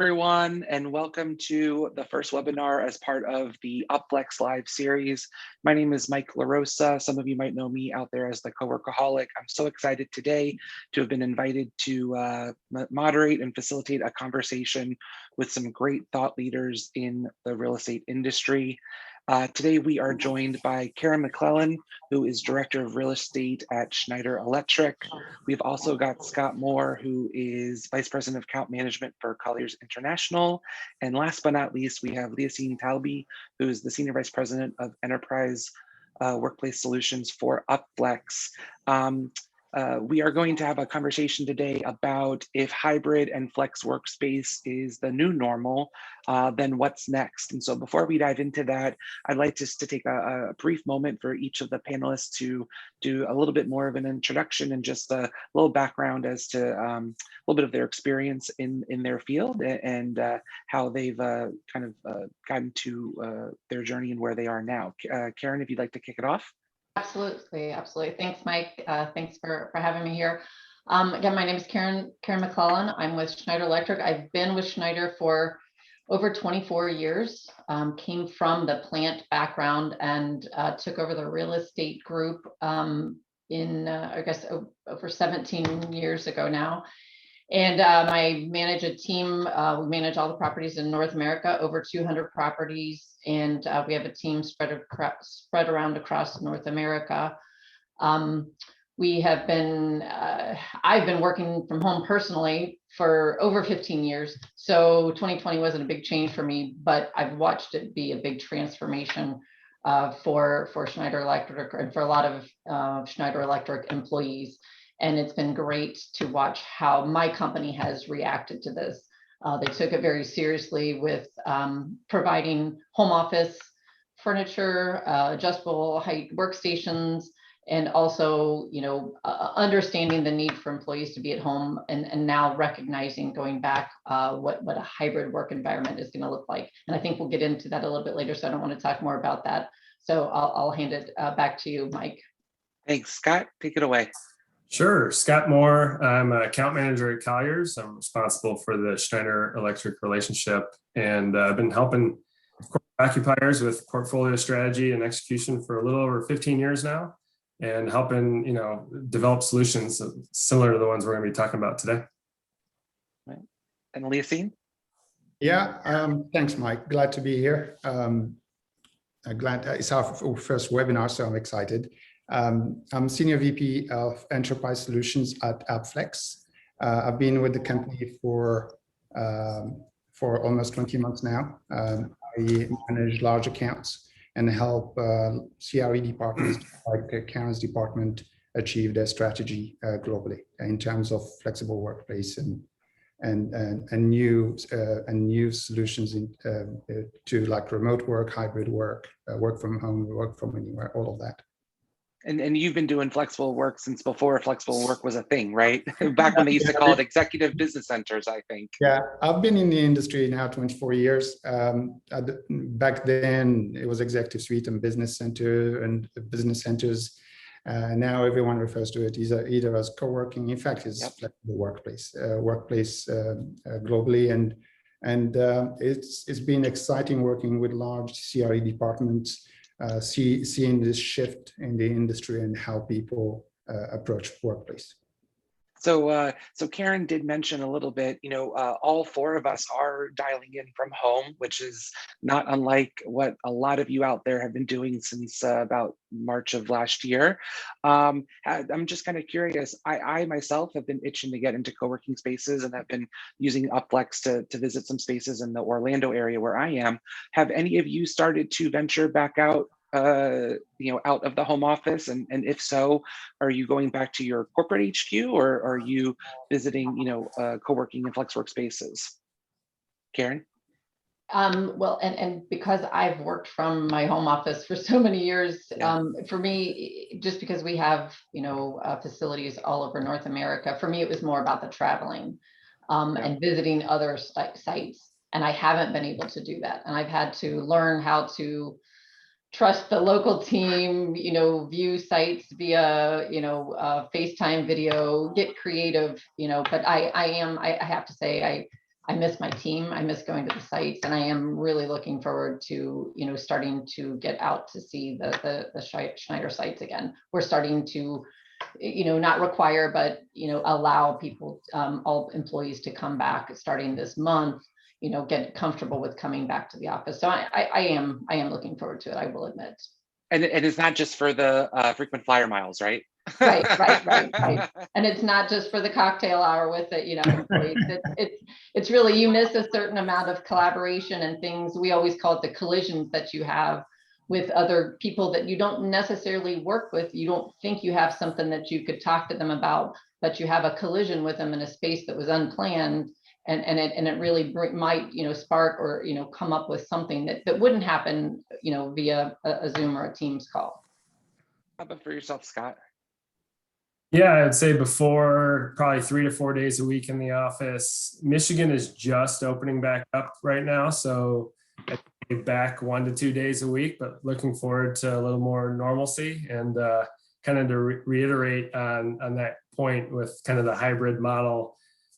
Everyone, and welcome to the first webinar as part of the Upflex Live series. My name is Mike LaRosa. Some of you might know me out there as the Coworkaholic. I'm so excited today to have been invited to moderate and facilitate a conversation with some great thought leaders in the real estate industry. Today, we are joined by Karen McClellan, who is Director of Real Estate at Schneider Electric. We've also got Scott Moore, who is Vice President of Account Management for Colliers International. And last but not least, we have Leasine Talby, who is the Senior Vice President of Enterprise Workplace Solutions for Upflex. We are going to have a conversation today about if hybrid and flex workspace is the new normal, then what's next? And so before we dive into that, I'd like just to take a brief moment for each of the panelists to do a little bit more of an introduction and just a little background as to a little bit of their experience in their field and how they've gotten to their journey and where they are now. Karen, if you'd like to kick it off. Absolutely. Thanks, Mike. Thanks for having me here. Again, my name is Karen McClellan. I'm with Schneider Electric. I've been with Schneider for over 24 years. Came from the plant background and took over the real estate group I guess over 17 years ago now. And I manage a team. We manage all the properties in North America, over 200 properties, and we have a team spread around across North America. We have been, I've been working from home personally for over 15 years. So 2020 wasn't a big change for me, but I've watched it be a big transformation for Schneider Electric and for a lot of Schneider Electric employees. And it's been great to watch how my company has reacted to this. They took it very seriously with providing home office furniture, adjustable height workstations, and also, understanding the need for employees to be at home and now recognizing going back what a hybrid work environment is going to look like. And I think we'll get into that a little bit later, so I don't want to talk more about that. So I'll hand it back to you, Mike. Thanks, Scott. Take it away. Sure. Scott Moore. I'm an account manager at Colliers. I'm responsible for the Schneider Electric relationship, and I've been helping occupiers with portfolio strategy and execution for a little over 15 years now, and helping develop solutions similar to the ones we're going to be talking about today. Right. And Leasine? Yeah. Thanks, Mike. Glad to be here. Glad it's our first webinar, so I'm excited. I'm Senior VP of Enterprise Solutions at Upflex. I've been with the company for almost 20 months now. I manage large accounts and help CRE departments like the accounts department achieve their strategy globally in terms of flexible workplace and new solutions to like remote work, hybrid work, work from home, work from anywhere, all of that. And you've been doing flexible work since before flexible work was a thing, right? Back when they used to call it executive business centers, I think. Yeah, I've been in the industry now 24 years. Back then, it was executive suite and business center and business centers. Now everyone refers to it either as co-working. In fact, it's flexible workplace globally, and it's been exciting working with large CRE departments. Seeing this shift in the industry and how people approach workplace. So Karen did mention a little bit, all four of us are dialing in from home, which is not unlike what a lot of you out there have been doing since about March of last year. I'm just kind of curious. I myself have been itching to get into co-working spaces and have been using Upflex to visit some spaces in the Orlando area where I am. Have any of you started to venture back out out of the home office, and if so, are you going back to your corporate HQ or are you visiting co-working and flex workspaces? Karen? Well, and because I've worked from my home office for so many years, for me, just because we have facilities all over North America, for me it was more about the traveling and visiting other sites, and I haven't been able to do that, and I've had to learn how to trust the local team, view sites via, FaceTime video, get creative, but I have to say, I miss my team. I miss going to the sites, and I am really looking forward to, starting to get out to see the Schneider sites again. We're starting to, not require, but, allow people, all employees to come back starting this month, get comfortable with coming back to the office. So I am looking forward to it, I will admit. And it's not just for the frequent flyer miles, right? Right. And it's not just for the cocktail hour with it, employees. It's really, you miss a certain amount of collaboration and things. We always call it the collisions that you have with other people that you don't necessarily work with. You don't think you have something that you could talk to them about, but you have a collision with them in a space that was unplanned. And it really might, spark or, come up with something that wouldn't happen, via a Zoom or a Teams call. How about for yourself, Scott? Yeah, I'd say before probably 3 to 4 days a week in the office. Michigan is just opening back up right now, so I'd be back 1 to 2 days a week, but looking forward to a little more normalcy. And kind of to reiterate on that point with kind of the hybrid model,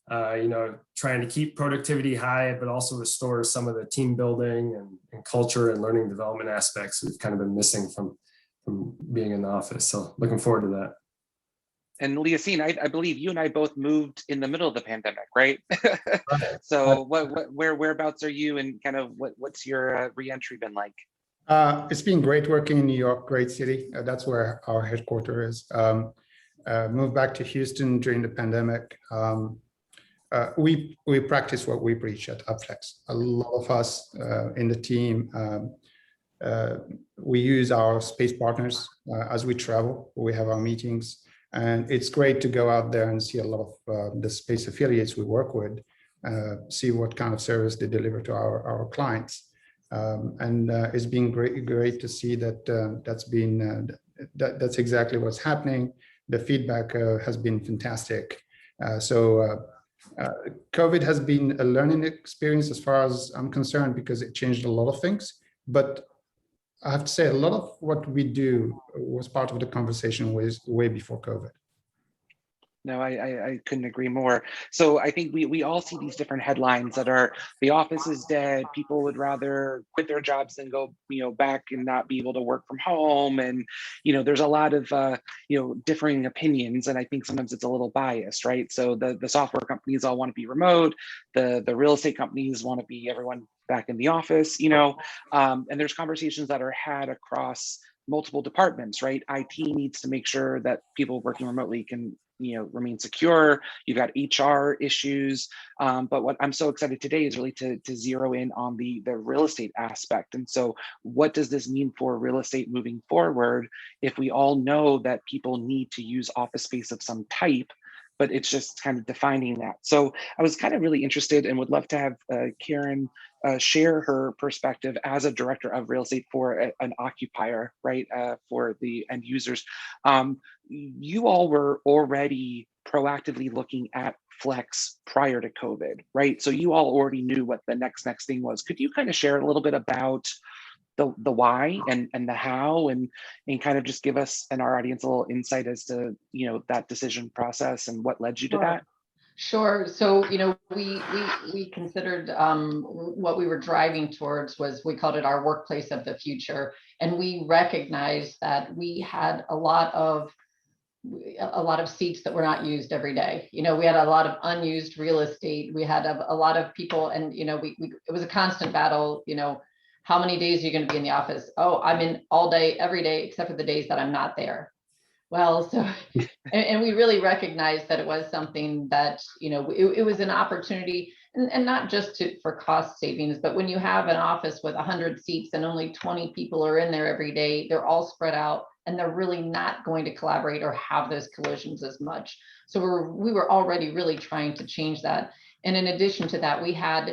trying to keep productivity high, but also restore some of the team building and culture and learning development aspects we've kind of been missing from being in the office. So looking forward to that. And Leasine, I believe you and I both moved in the middle of the pandemic, right? So whereabouts are you, and kind of what's your re-entry been like? It's been great working in New York, great city. That's where our headquarters is. Moved back to Houston during the pandemic. We practice what we preach at Upflex. A lot of us in the team, we use our space partners as we travel. We have our meetings. And it's great to go out there and see a lot of the space affiliates we work with, see what kind of service they deliver to our clients. And it's been great to see that that's exactly what's happening. The feedback has been fantastic. COVID has been a learning experience as far as I'm concerned, because it changed a lot of things. But I have to say, a lot of what we do was part of the conversation way before COVID. No, I couldn't agree more. So I think we all see these different headlines that are, the office is dead. People would rather quit their jobs than go, back and not be able to work from home. And, there's a lot of, differing opinions. And I think sometimes it's a little biased, right? So the software companies all want to be remote. The real estate companies want to be everyone back in the office, and there's conversations that are had across multiple departments, right? IT needs to make sure that people working remotely can remain secure. You've got HR issues, but what I'm so excited today is really to zero in on the real estate aspect. And so what does this mean for real estate moving forward, if we all know that people need to use office space of some type, but it's just kind of defining that. So I was kind of really interested and would love to have Karen share her perspective as a director of real estate for an occupier, right, for the end users. You all were already proactively looking at Flex prior to COVID, right? So you all already knew what the next thing was. Could you kind of share a little bit about the why and the how, and kind of just give us and our audience a little insight as to that decision process and what led you to that? Sure. So, we considered what we were driving towards was, we called it our workplace of the future. And we recognized that we had a lot of seats that were not used every day. We had a lot of unused real estate. We had a lot of people, and, it was a constant battle, how many days are you going to be in the office? Oh, I'm in all day, every day, except for the days that I'm not there. Well, so, and we really recognized that it was something that, it was an opportunity, and not just for cost savings, but when you have an office with 100 seats and only 20 people are in there every day, they're all spread out and they're really not going to collaborate or have those collisions as much. So we were already really trying to change that. And in addition to that, we have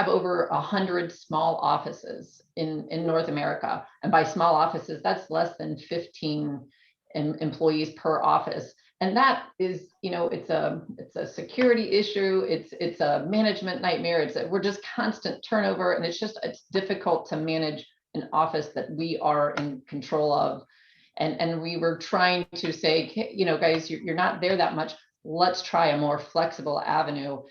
over 100 small offices in North America. And by small offices, that's less than 15 employees per office. And that is, it's a security issue. It's a management nightmare. We're just constant turnover. And it's difficult to manage an office that we are in control of. And we were trying to say, guys, you're not there that much. Let's try a more flexible avenue.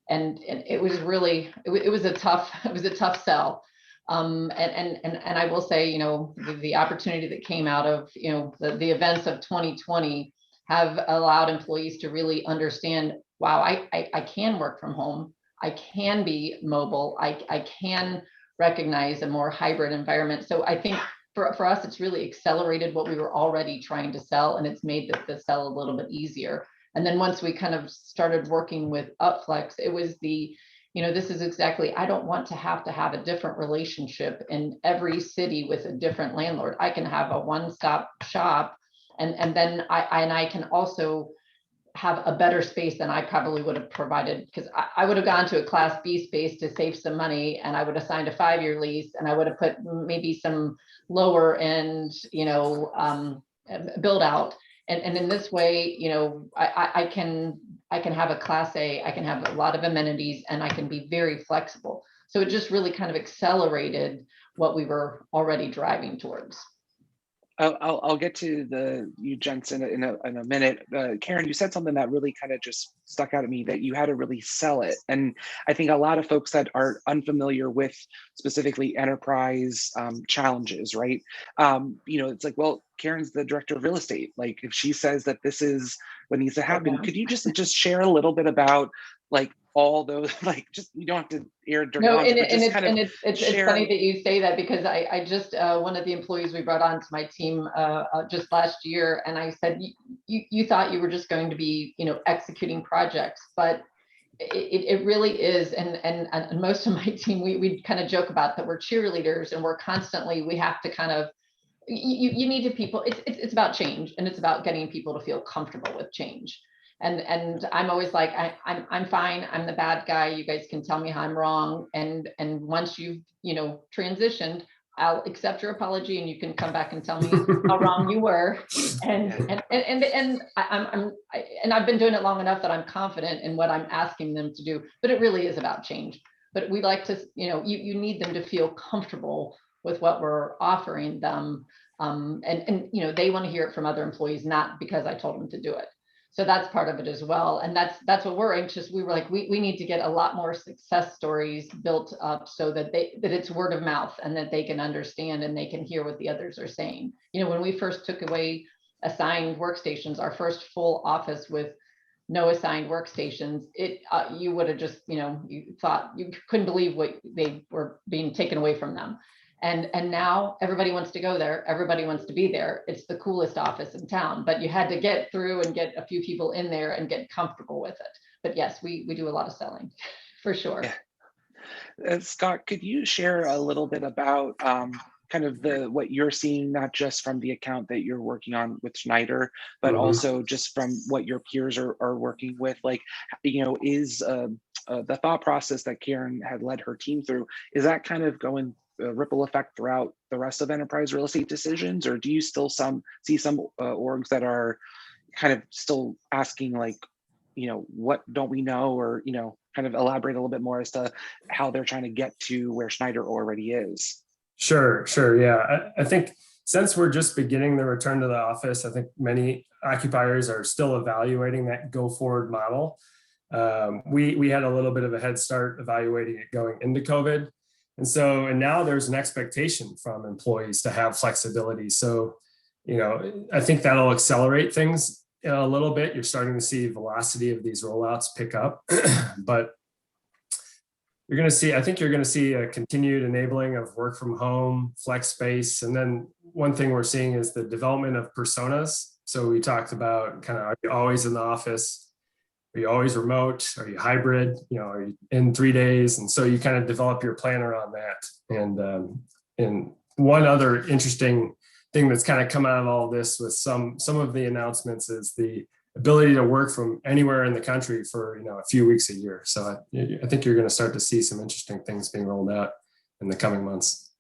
And it was really, it was a tough sell. And I will say, you know, the opportunity that came out of, you know, the events of 2020 have allowed employees to really understand, wow, I can work from home. I can be mobile. I can recognize a more hybrid environment. So I think for us, it's really accelerated what we were already trying to sell, and it's made the sell a little bit easier. And then once we kind of started working with Upflex, it was the, you know, this is exactly, I don't want to have a different relationship in every city with a different landlord. I can have a one-stop shop, and then I can also have a better space than I probably would have provided, because I would have gone to a Class B space to save some money, and I would have signed a 5-year lease, and I would have put maybe some lower end, you know, build out. And in this way, you know, I can have a Class A, I can have a lot of amenities, and I can be very flexible. So it just really kind of accelerated what we were already driving towards. I'll get to you gents in a minute. Karen, you said something that really kind of just stuck out at me, that you had to really sell it. And I think a lot of folks that are unfamiliar with specifically enterprise challenges, right? You know, it's like, well, Karen's the director of real estate. Like, if she says that this is what needs to happen, could you just share a little bit about like all those, like, just, you don't have to air dirty laundry, but just kind of it's funny that you say that, because I just one of the employees we brought onto my team just last year, and I said, you thought you were just going to be, you know, executing projects, but it really is. And most of my team, we kind of joke about that we're cheerleaders, and we're constantly, we have to kind of, you need to people, it's about change, and it's about getting people to feel comfortable with change. And I'm always like, I'm fine. I'm the bad guy. You guys can tell me how I'm wrong. And once you've, you know, transitioned, I'll accept your apology, and you can come back and tell me how wrong you were. And I've been doing it long enough that I'm confident in what I'm asking them to do. But it really is about change. But we like to, you know, you need them to feel comfortable with what we're offering them. And you know, they want to hear it from other employees, not because I told them to do it. So that's part of it as well. And that's what we're anxious. We were like, we need to get a lot more success stories built up, so that it's word of mouth, and that they can understand and they can hear what the others are saying. You know, when we first took away assigned workstations, our first full office with no assigned workstations, you would have just, you know, you thought you couldn't believe what they were being taken away from them. And now everybody wants to go there. Everybody wants to be there. It's the coolest office in town, but you had to get through and get a few people in there and get comfortable with it. But yes, we do a lot of selling for sure. Yeah. Scott, could you share a little bit about kind of what you're seeing, not just from the account that you're working on with Schneider, but also just from what your peers are working with? Like, you know, is the thought process that Karen had led her team through, is that kind of going ripple effect throughout the rest of enterprise real estate decisions, or do you still see some orgs that are kind of still asking, like, you know, what don't we know, or, you know, kind of elaborate a little bit more as to how they're trying to get to where Schneider already is? Sure. Yeah. I think since we're just beginning the return to the office, I think many occupiers are still evaluating that go forward model. We had a little bit of a head start evaluating it going into COVID. And now there's an expectation from employees to have flexibility. So, you know, I think that'll accelerate things a little bit. You're starting to see velocity of these rollouts pick up, but I think you're going to see a continued enabling of work from home, flex space. And then one thing we're seeing is the development of personas. So we talked about kind of, are you always in the office? Are you always remote? Are you hybrid? You know, are you in 3 days? And so you kind of develop your plan around that. And one other interesting thing that's kind of come out of all this with some of the announcements is the ability to work from anywhere in the country for, you know, a few weeks a year. So I think you're going to start to see some interesting things being rolled out in the coming months.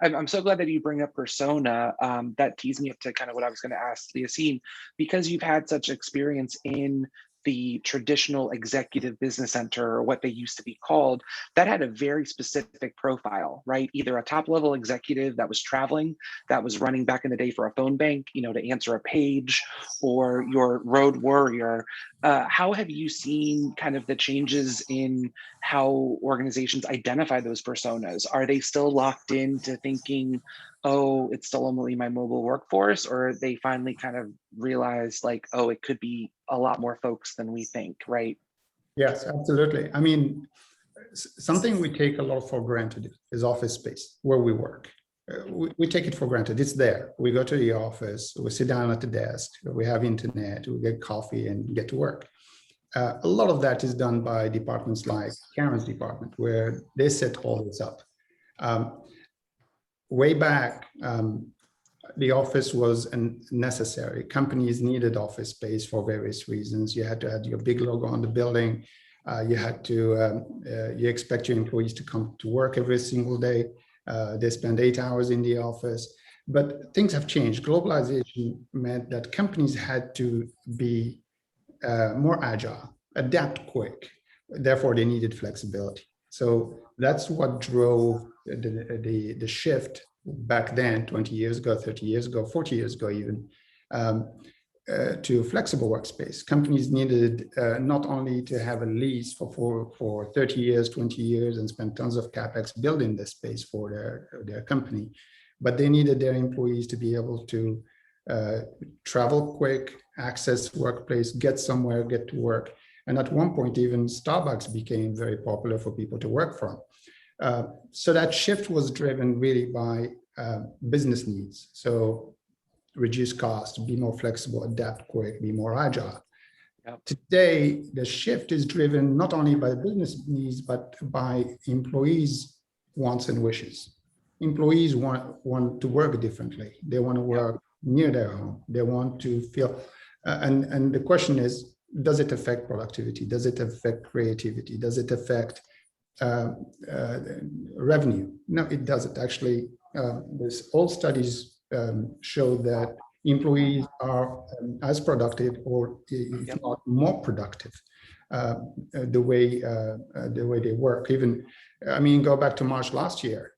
I'm so glad that you bring up persona. That tees me up to kind of what I was going to ask Yassine, because you've had such experience in the traditional executive business center, or what they used to be called, that had a very specific profile, right? Either a top level executive that was traveling, that was running back in the day for a phone bank, to answer a page, or your road warrior. How have you seen kind of the changes in how organizations identify those personas? Are they still locked into thinking, oh, it's still only my mobile workforce, or they finally kind of realize like, oh, it could be a lot more folks than we think, right? Yes, absolutely. I mean, something we take a lot for granted is office space where we work. We take it for granted. It's there. We go to the office, we sit down at the desk, we have internet, we get coffee and get to work. A lot of that is done by departments like Karen's department, where they set all this up. Way back, the office was necessary. Companies needed office space for various reasons. You had to have your big logo on the building. You had to, you expect your employees to come to work every single day. They spend 8 hours in the office, but things have changed. Globalization meant that companies had to be more agile, adapt quick. Therefore, they needed flexibility. So that's what drove the shift back then, 20 years ago, 30 years ago, 40 years ago even, to flexible workspace. Companies needed not only to have a lease for 30 years, 20 years, and spend tons of CapEx building this space for their company, but they needed their employees to be able to travel quick, access workplace, get somewhere, get to work. And at one point, even Starbucks became very popular for people to work from. So that shift was driven really by business needs. So reduce cost, be more flexible, adapt quick, be more agile. Yep. Today, the shift is driven not only by business needs, but by employees' wants and wishes. Employees want to work differently. They want to work near their home. They want to feel, and the question is, does it affect productivity? Does it affect creativity? Does it affect revenue? No, it doesn't. Actually, all studies show that employees are as productive, or if not more productive, the way they work. Even, I mean, go back to March last year.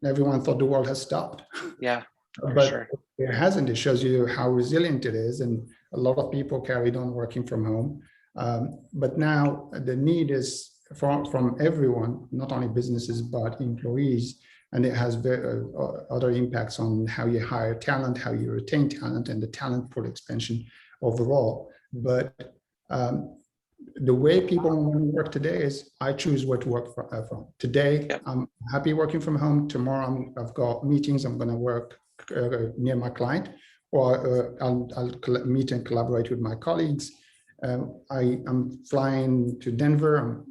Everyone thought the world has stopped. Yeah, but sure. It hasn't. It shows you how resilient it is, and a lot of people carried on working from home. But now the need is from everyone, not only businesses but employees, and it has other impacts on how you hire talent, how you retain talent, and the talent pool expansion overall. But the way people want to work today is, I choose where to work from. Today, I'm happy working from home. Tomorrow, I've got meetings. I'm going to work near my client, or I'll meet and collaborate with my colleagues. I'm flying to Denver.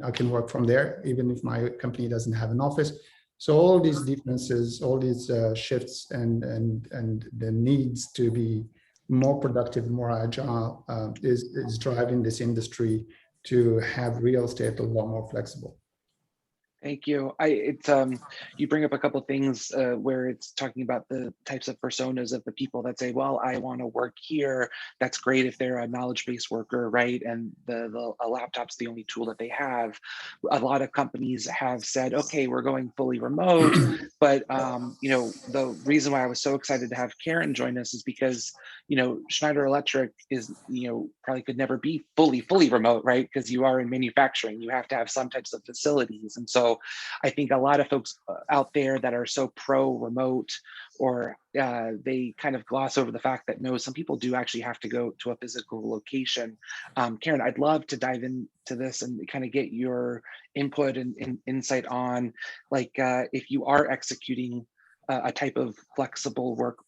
I can work from there, even if my company doesn't have an office. So all these differences, all these shifts, and the needs to be more productive, more agile, is driving this industry to have real estate a lot more flexible. Thank you. You bring up a couple of things where it's talking about the types of personas of the people that say, well, I want to work here. That's great if they're a knowledge-based worker, right? And a laptop's the only tool that they have. A lot of companies have said, okay, we're going fully remote. But the reason why I was so excited to have Karen join us is because Schneider Electric is probably could never be fully remote, right? Because you are in manufacturing, you have to have some types of facilities, and so I think a lot of folks out there that are so pro remote, or they kind of gloss over the fact that no, some people do actually have to go to a physical location. Karen, I'd love to dive into this and kind of get your input and insight on, like, if you are executing a type of flexible work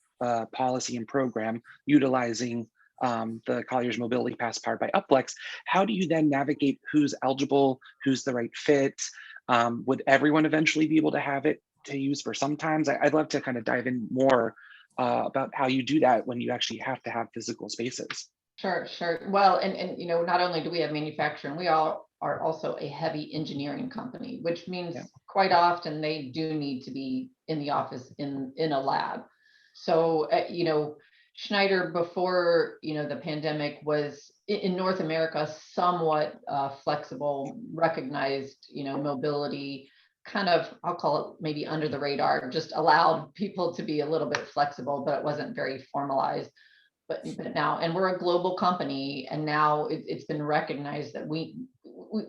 policy and program utilizing the Colliers Mobility Pass powered by Upflex, how do you then navigate who's eligible, who's the right fit? Would everyone eventually be able to have it to use for sometimes? I'd love to kind of dive in more about how you do that when you actually have to have physical spaces. Sure. Well, and not only do we have manufacturing, we all are also a heavy engineering company, which means quite often they do need to be in the office in a lab. So, Schneider before, the pandemic was in North America, somewhat flexible, recognized, mobility, kind of, I'll call it maybe under the radar, just allowed people to be a little bit flexible, but it wasn't very formalized. But now, and we're a global company, and now it's been recognized that we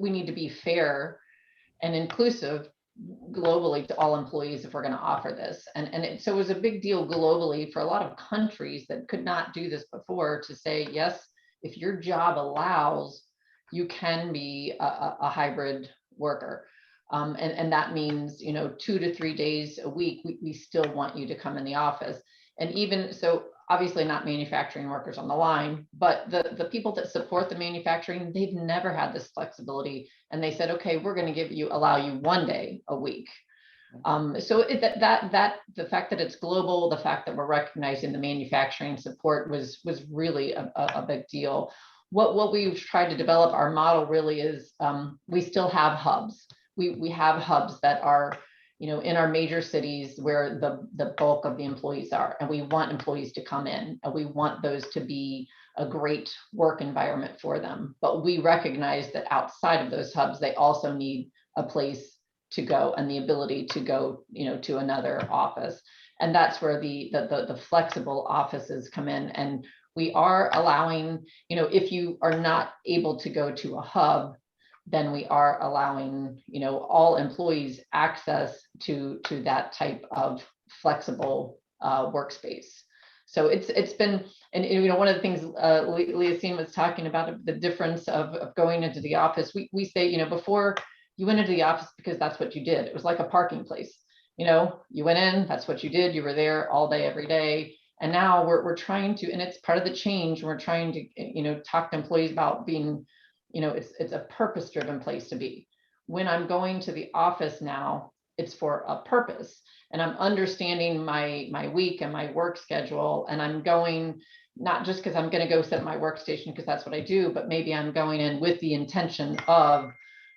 need to be fair and inclusive globally to all employees if we're going to offer this. So it was a big deal globally for a lot of countries that could not do this before to say, yes, if your job allows, you can be a hybrid worker. And that means, 2 to 3 days a week, we still want you to come in the office. And even so, obviously not manufacturing workers on the line, but the people that support the manufacturing, they've never had this flexibility. And they said, okay, we're going to allow you 1 day a week. So the fact that it's global, the fact that we're recognizing the manufacturing support was really a big deal. What we've tried to develop our model really is we still have hubs. We have hubs that are in our major cities where the bulk of the employees are, and we want employees to come in, and we want those to be a great work environment for them. But we recognize that outside of those hubs, they also need a place to go and the ability to go, to another office. And that's where the flexible offices come in. And we are allowing, if you are not able to go to a hub, then we are allowing, all employees access to that type of flexible workspace. So it's been, and one of the things Leahcine was talking about, the difference of going into the office. We say, before you went into the office because that's what you did. It was like a parking place. You went in, that's what you did. You were there all day, every day. And now we're trying to, and it's part of the change. We're trying to, talk to employees about being, it's a purpose-driven place to be. When I'm going to the office now, it's for a purpose, and I'm understanding my week and my work schedule, and I'm going not just because I'm going to go set my workstation because that's what I do, but maybe I'm going in with the intention of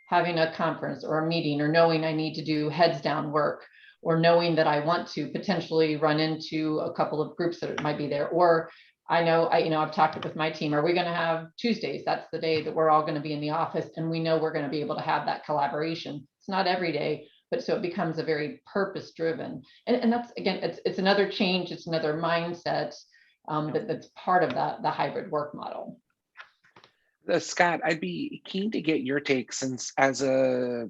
having a conference or a meeting, or knowing I need to do heads down work, or knowing that I want to potentially run into a couple of groups that might be there, or I know, I've talked with my team, are we going to have Tuesdays? That's the day that we're all going to be in the office, and we know we're going to be able to have that collaboration. It's not every day, but so it becomes a very purpose driven. And that's, again, it's another change. It's another mindset that's part of the hybrid work model. Scott, I'd be keen to get your take, since as a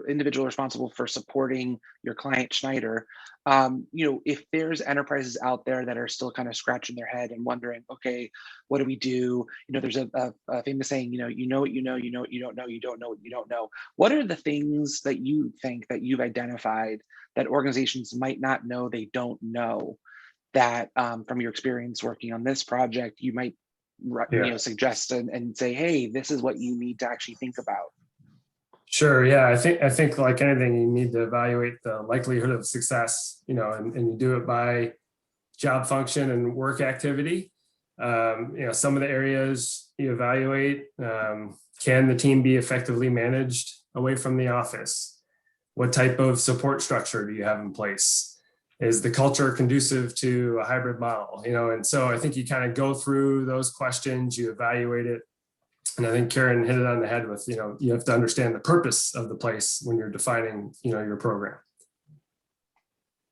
individual responsible for supporting your client Schneider, if there's enterprises out there that are still kind of scratching their head and wondering, okay, what do we do? There's a famous saying, you know what you know, you know what you don't know, you don't know what you don't know. What are the things that you think that you've identified that organizations might not know they don't know, that from your experience working on this project, you might suggest and say, hey, this is what you need to actually think about? Sure. Yeah. I think like anything, you need to evaluate the likelihood of success, and you do it by job function and work activity. Some of the areas you evaluate, can the team be effectively managed away from the office? What type of support structure do you have in place? Is the culture conducive to a hybrid model? And so I think you kind of go through those questions, you evaluate it. And I think Karen hit it on the head with, you have to understand the purpose of the place when you're defining, your program.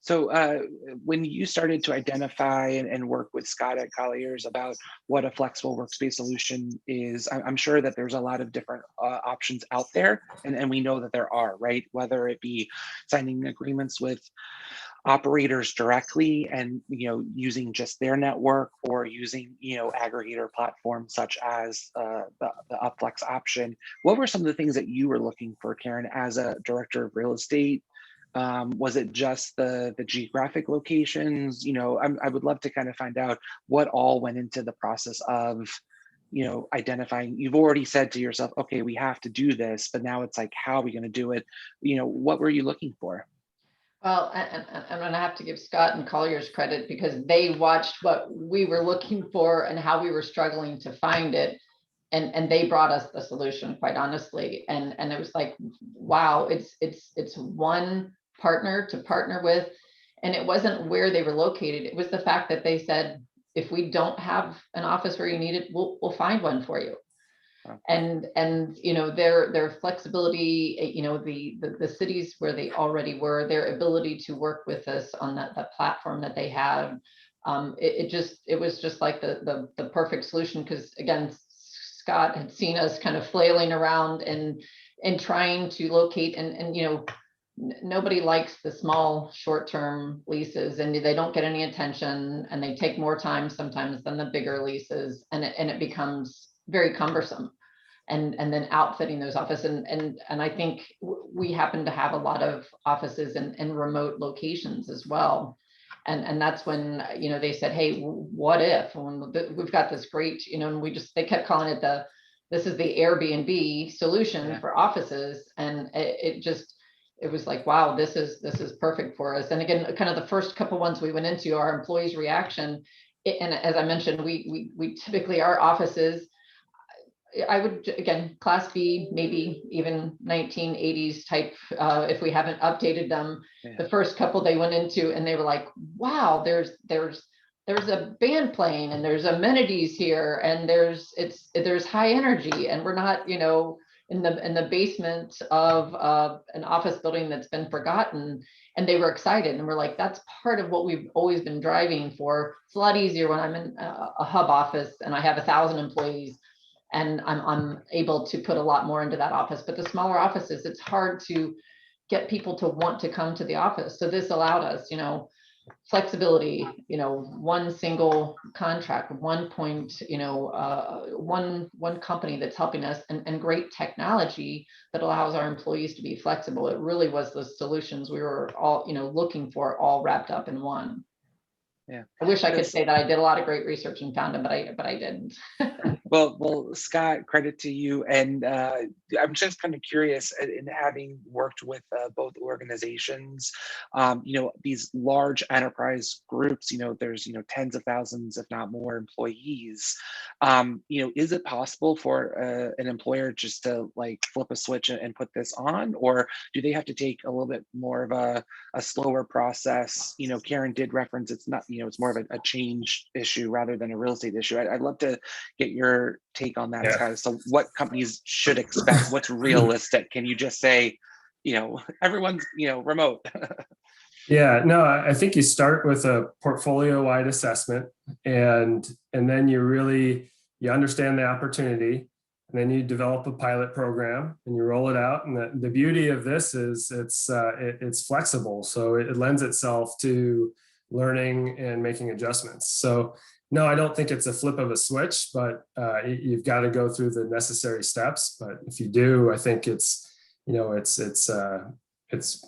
So when you started to identify and work with Scott at Colliers about what a flexible workspace solution is, I'm sure that there's a lot of different options out there, and we know that there are, right? Whether it be signing agreements with operators directly and using just their network, or using aggregator platforms such as the Upflex option. What were some of the things that you were looking for, Karen, as a director of real estate? Was it just the geographic locations? I would love to kind of find out what all went into the process of identifying. You've already said to yourself, okay, we have to do this, but now it's like, how are we going to do it? What were you looking for? Well, and I'm going to have to give Scott and Colliers credit, because they watched what we were looking for and how we were struggling to find it. And they brought us the solution, quite honestly. And it was like, wow, it's one partner to partner with. And it wasn't where they were located. It was the fact that they said, if we don't have an office where you need it, we'll find one for you. And you know, their flexibility, you know, the cities where they already were, their ability to work with us on that platform that they have, it was just like the perfect solution, because again, Scott had seen us kind of flailing around and trying to locate, and you know, nobody likes the small short-term leases, and they don't get any attention, and they take more time sometimes than the bigger leases, and it becomes very cumbersome. And then outfitting those offices, and I think we happen to have a lot of offices in remote locations as well. And that's when, you know, they said, hey, what if, when we've got this great, you know, and they kept calling it this is the Airbnb solution for offices. And it was like, wow, this is perfect for us. And again, kind of the first couple ones we went into, our employees' reaction, and as I mentioned, we typically, our offices, I would, again, class B, maybe even 1980s type, if we haven't updated them. The first couple they went into, and they were like, wow, there's a band playing, and there's amenities here, and there's high energy, and we're not, you know, in the basement of an office building that's been forgotten. And they were excited, and we're like, that's part of what we've always been driving for. It's a lot easier when I'm in a hub office and I have 1,000 employees, and I'm able to put a lot more into that office. But the smaller offices, it's hard to get people to want to come to the office. So this allowed us, you know, flexibility, you know, one single contract, one point, you know, one company that's helping us, and great technology that allows our employees to be flexible. It really was the solutions we were all, you know, looking for, all wrapped up in one. Yeah. I wish I could say that I did a lot of great research and found them, but I didn't. Well, Scott, credit to you. And I'm just kind of curious, in having worked with both organizations, you know, these large enterprise groups, you know, there's, you know, tens of thousands, if not more, employees. You know, is it possible for an employer just to like flip a switch and put this on, or do they have to take a little bit more of a slower process? You know, Karen did reference it's not, you know, it's more of a change issue rather than a real estate issue. I'd love to get your take on that, Scott. So what companies should expect, what's realistic? Can you just say, you know, everyone's, you know, remote? Yeah, no, I think you start with a portfolio-wide assessment, and then you understand the opportunity, and then you develop a pilot program and you roll it out. And the beauty of this is it's flexible, so it lends itself to learning and making adjustments. So no, I don't think it's a flip of a switch, but you've got to go through the necessary steps. But if you do, I think it's, you know, it's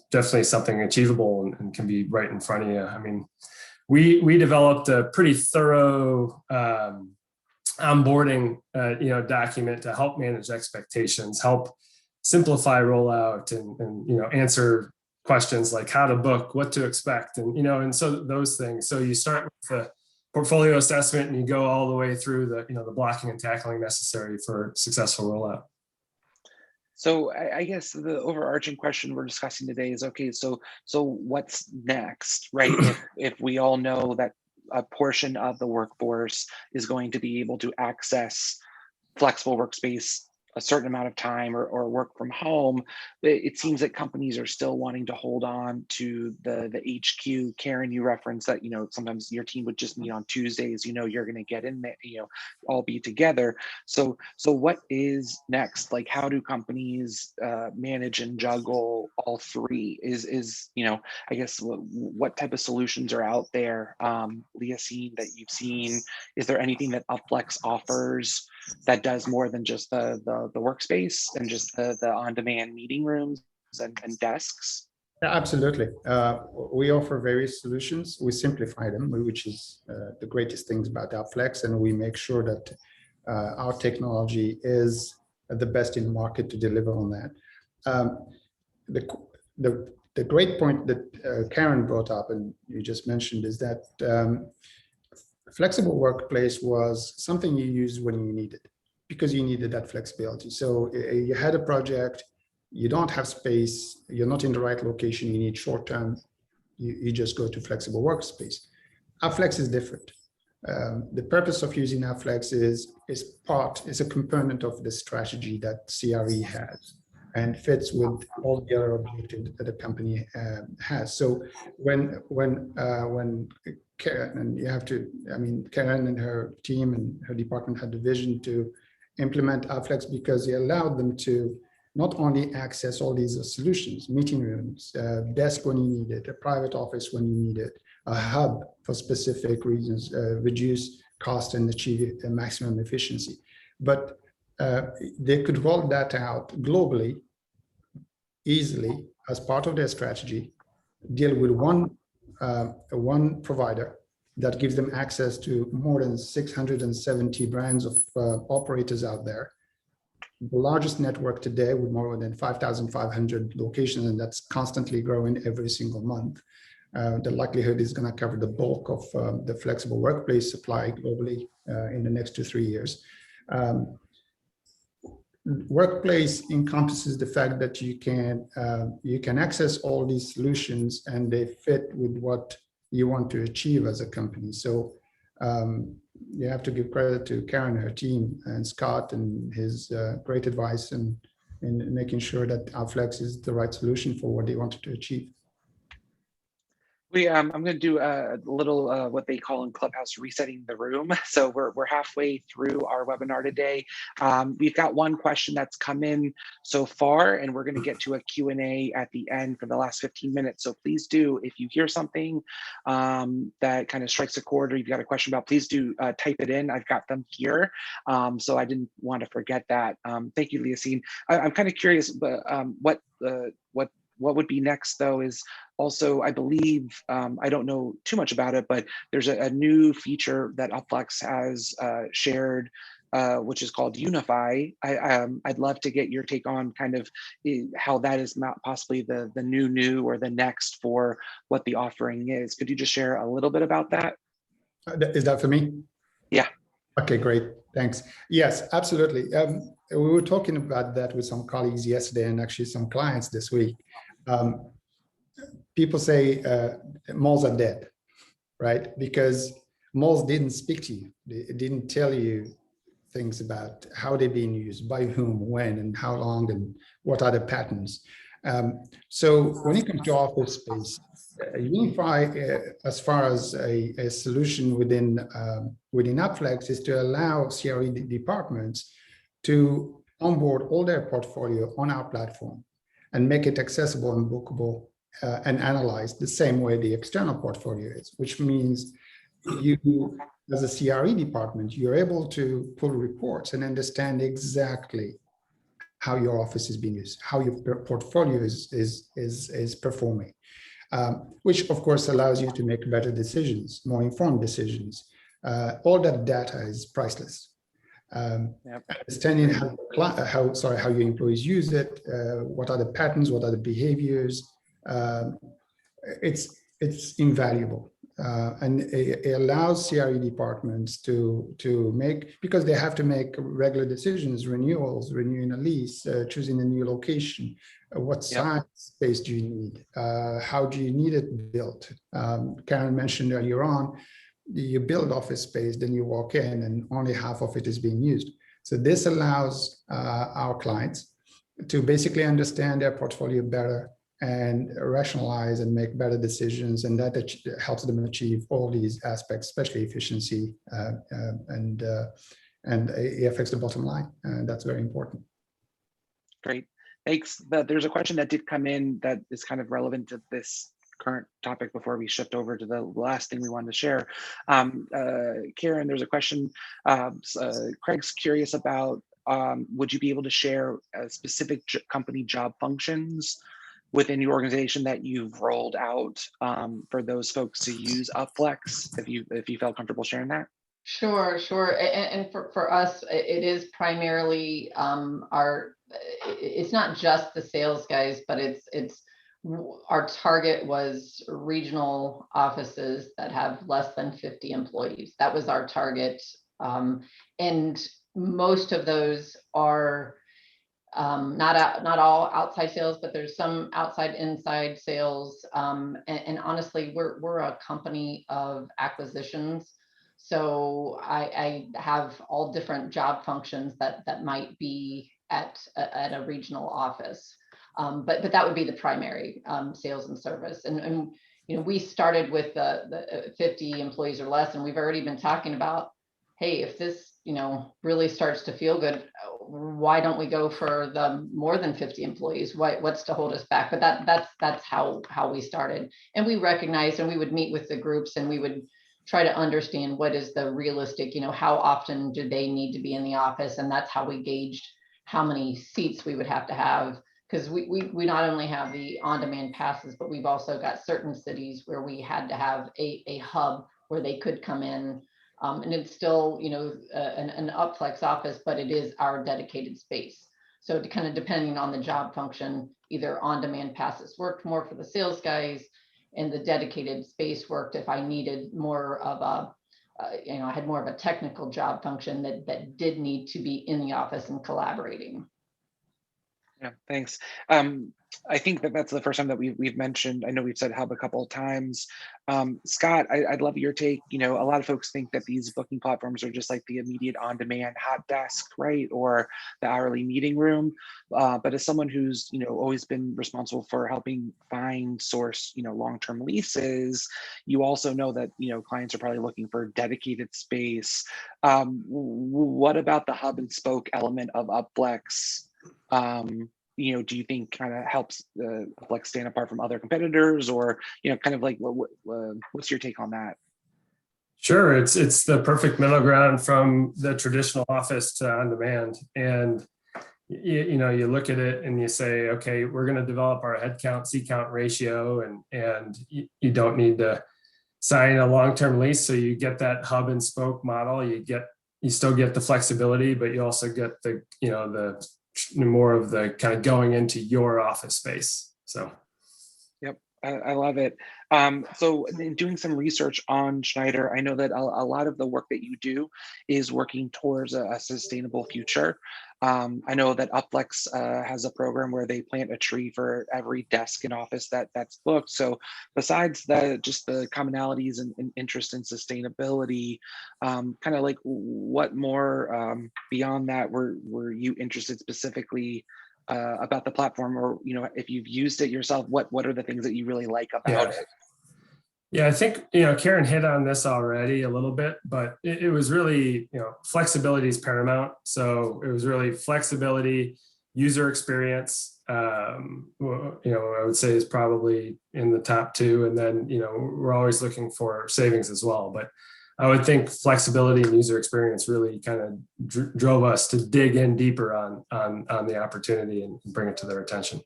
definitely something achievable and can be right in front of you. I mean, we developed a pretty thorough onboarding, you know, document to help manage expectations, help simplify rollout, and you know, answer questions like how to book, what to expect, and you know, and so those things. So you start with the portfolio assessment, and you go all the way through the, you know, the blocking and tackling necessary for successful rollout. So I guess the overarching question we're discussing today is, okay, so what's next, right? if we all know that a portion of the workforce is going to be able to access flexible workspace a certain amount of time or work from home, it seems that companies are still wanting to hold on to the HQ. Karen, you referenced that, you know, sometimes your team would just meet on Tuesdays, you know, you're going to get in there, you know, all be together. So what is next? Like, how do companies manage and juggle all three? Is you know, I guess what type of solutions are out there, Leasine, that you've seen? Is there anything that Upflex offers that does more than just the workspace and just the on-demand meeting rooms and desks? Yeah, absolutely. We offer various solutions. We simplify them, which is the greatest things about Upflex, and we make sure that our technology is the best in the market to deliver on that. The great point that Karen brought up and you just mentioned is that flexible workplace was something you used when you needed, because you needed that flexibility. So you had a project, you don't have space, you're not in the right location, you need short term, you just go to flexible workspace. Upflex is different. The purpose of using Upflex is a component of the strategy that CRE has and fits with all the other objectives that the company has. So when Karen, and you have to, I mean, Karen and her team and her department had the vision to implement Upflex because it allowed them to not only access all these solutions, meeting rooms, desk when you need it, a private office when you need it, a hub for specific reasons, reduce cost and achieve maximum efficiency. But they could roll that out globally, easily, as part of their strategy, deal with one provider that gives them access to more than 670 brands of operators out there. The largest network today with more than 5,500 locations, and that's constantly growing every single month. The likelihood is going to cover the bulk of the flexible workplace supply globally in the next 2 to 3 years. Workplace encompasses the fact that you can access all these solutions and they fit with what you want to achieve as a company. So you have to give credit to Karen, her team, and Scott and his great advice in making sure that Upflex is the right solution for what they wanted to achieve. I'm going to do a little what they call in Clubhouse resetting the room. So we're halfway through our webinar today. We've got one question that's come in so far, and we're going to get to a Q&A at the end for the last 15 minutes. So please do, if you hear something that kind of strikes a chord or you've got a question about, please do type it in. I've got them here. So I didn't want to forget that. Thank you, Leasine. I'm kind of curious, but what would be next, though, is also, I believe, I don't know too much about it, but there's a new feature that Upflex has shared, which is called Unify. I'd love to get your take on kind of how that is not possibly the new or the next for what the offering is. Could you just share a little bit about that? Is that for me? Yeah. Okay, great. Thanks. Yes, absolutely. We were talking about that with some colleagues yesterday and actually some clients this week. People say malls are dead, right? Because malls didn't speak to you. They didn't tell you things about how they're being used, by whom, when, and how long, and what are the patterns. So when it comes to office space, Unify, as far as a solution within Upflex, is to allow CRE departments to onboard all their portfolio on our platform and make it accessible and bookable and analyzed the same way the external portfolio is, which means you, as a CRE department, you're able to pull reports and understand exactly how your office is being used, how your portfolio is performing, which of course allows you to make better decisions, more informed decisions. All that data is priceless. Understanding how your employees use it, what are the patterns, what are the behaviors, it's invaluable. And it allows CRE departments to make, because they have to make regular decisions, renewals, renewing a lease, choosing a new location, what size space do you need, how do you need it built. Karen mentioned earlier on, you build office space, then you walk in and only half of it is being used. So this allows our clients to basically understand their portfolio better and rationalize and make better decisions, and that helps them achieve all these aspects, especially efficiency, and it affects the bottom line, and that's very important. Great, thanks. There's a question that did come in that is kind of relevant to this current topic before we shift over to the last thing we wanted to share. Karen, there's a question. Craig's curious about, would you be able to share specific company job functions within your organization that you've rolled out for those folks to use Upflex, if you felt comfortable sharing that? Sure. And for us, it is primarily it's not just the sales guys, but it's our target was regional offices that have less than 50 employees. That was our target. And most of those are not all outside sales, but there's some outside inside sales. And honestly, we're a company of acquisitions. So I have all different job functions that might be at a regional office. But that would be the primary sales and service. And you know, we started with the 50 employees or less, and we've already been talking about, hey, if this, you know, really starts to feel good, why don't we go for the more than 50 employees? What's to hold us back? But that's how we started. And we recognized, and we would meet with the groups, and we would try to understand what is the realistic, you know, how often do they need to be in the office? And that's how we gauged how many seats we would have to have. Because we not only have the on-demand passes, but we've also got certain cities where we had to have a hub where they could come in. And it's still, you know, an Upflex office, but it is our dedicated space. So kind of depending on the job function, either on-demand passes worked more for the sales guys, and the dedicated space worked if I needed more of a, you know, I had more of a technical job function that did need to be in the office and collaborating. Yeah, thanks. I think that's the first time that we've mentioned. I know we've said hub a couple of times. Scott, I'd love your take. You know, a lot of folks think that these booking platforms are just like the immediate on-demand hot desk, right, or the hourly meeting room. But as someone who's, you know, always been responsible for helping find, source, you know, long-term leases, you also know that, you know, clients are probably looking for dedicated space. What about the hub and spoke element of Upflex? You know, do you think kind of helps Upflex stand apart from other competitors, or, you know, kind of like what's your take on that? Sure, it's the perfect middle ground from the traditional office to on demand. And you know, you look at it and you say, okay, we're going to develop our head count, seat count ratio, and you don't need to sign a long-term lease. So you get that hub and spoke model. You still get the flexibility, but you also get the, you know, the more of the kind of going into your office space. So. Yep, I love it. So in doing some research on Schneider, I know that a lot of the work that you do is working towards a sustainable future. I know that Upflex has a program where they plant a tree for every desk and office that's booked. So besides just the commonalities and interest in sustainability, kind of like what more beyond that were you interested specifically about the platform, or, you know, if you've used it yourself, what are the things that you really like about it? Yeah, I think, you know, Karen hit on this already a little bit, but it was really, you know, flexibility is paramount. So it was really flexibility, user experience, you know, I would say is probably in the top two. And then, you know, we're always looking for savings as well. But I would think flexibility and user experience really kind of drove us to dig in deeper on the opportunity and bring it to their attention.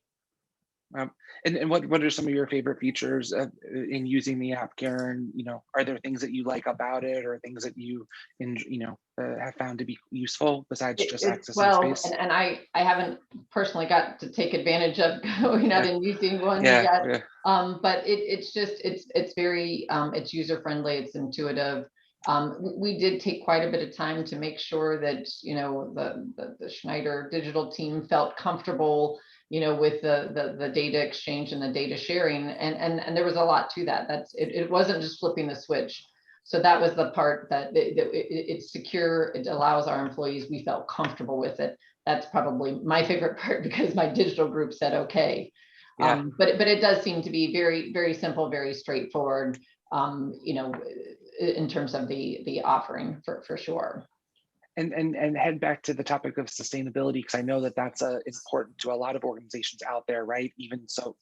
And what are some of your favorite features in using the app, Karen? You know, are there things that you like about it, or things that you have found to be useful besides just accessing space? And I haven't personally got to take advantage of going out and using one yet. Yeah. But it's very it's user friendly, it's intuitive. We did take quite a bit of time to make sure that, you know, the Schneider digital team felt comfortable, you know, with the data exchange and the data sharing, and there was a lot to that. It wasn't just flipping the switch. So that was the part that it's secure. It allows our employees. We felt comfortable with it. That's probably my favorite part, because my digital group said okay. Yeah. But it does seem to be very, very simple, very straightforward. You know, in terms of the offering for sure. And head back to the topic of sustainability, because I know that that's important to a lot of organizations out there, right? Even so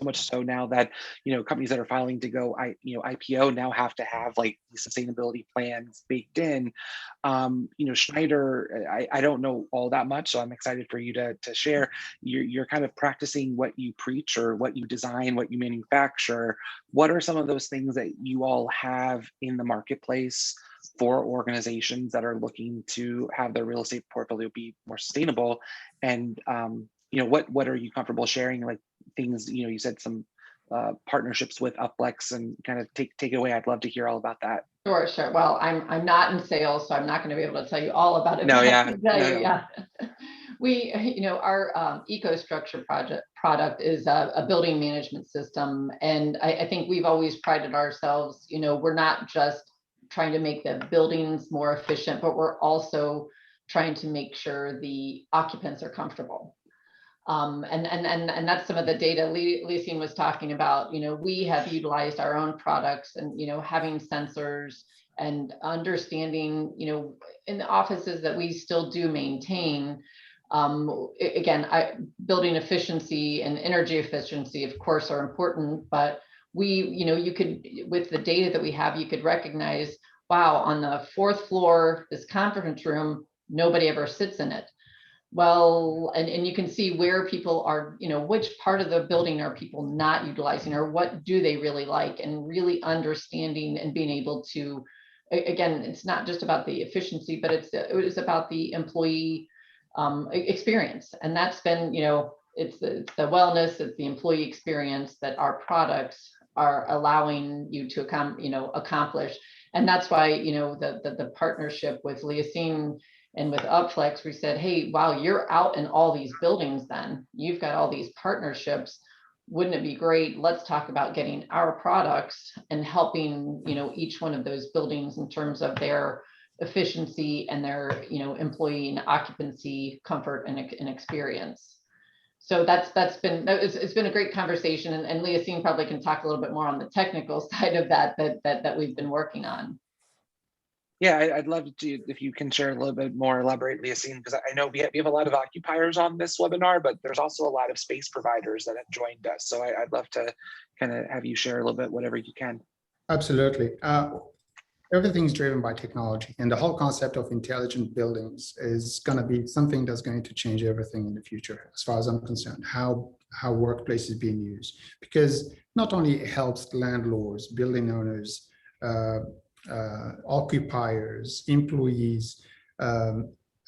much so now that, you know, companies that are filing to go IPO now have to have like sustainability plans baked in. You know, Schneider, I don't know all that much, so I'm excited for you to share. You're kind of practicing what you preach, or what you design, what you manufacture. What are some of those things that you all have in the marketplace for organizations that are looking to have their real estate portfolio be more sustainable? And you know, what are you comfortable sharing, like things, you know, you said some partnerships with Upflex, and kind of take away. I'd love to hear all about that. Sure. Well, I'm not in sales, so I'm not going to be able to tell you all about it. No, Yeah. We, you know, our EcoStruxure product is a building management system, and I think we've always prided ourselves. You know, we're not just trying to make the buildings more efficient, but we're also trying to make sure the occupants are comfortable. And that's some of the data Leasing was talking about. We have utilized our own products and, having sensors and understanding, in the offices that we still do maintain, building efficiency and energy efficiency, of course, are important, but you could, with the data that we have, you could recognize, wow, on the 4th floor, this conference room, nobody ever sits in it. Well, and you can see where people are, which part of the building are people not utilizing, or what do they really like, and really understanding and being able to, again, it's not just about the efficiency, but it is about the employee experience. And that's been, it's the wellness, it's the employee experience that our products are allowing you to accomplish. And that's why, the partnership with Leasing and with Upflex, we said, hey, wow, you're out in all these buildings then. You've got all these partnerships. Wouldn't it be great? Let's talk about getting our products and helping, each one of those buildings in terms of their efficiency and their, employee and occupancy comfort and experience. So it's been a great conversation, and Leasing probably can talk a little bit more on the technical side of that we've been working on. Yeah, I'd love to, if you can share a little bit more, elaborate, Leasing, because I know we have a lot of occupiers on this webinar, but there's also a lot of space providers that have joined us. So I'd love to kind of have you share a little bit, whatever you can. Absolutely. Everything's driven by technology, and the whole concept of intelligent buildings is going to be something that's going to change everything in the future, as far as I'm concerned, how workplace is being used, because not only it helps landlords, building owners, occupiers, employees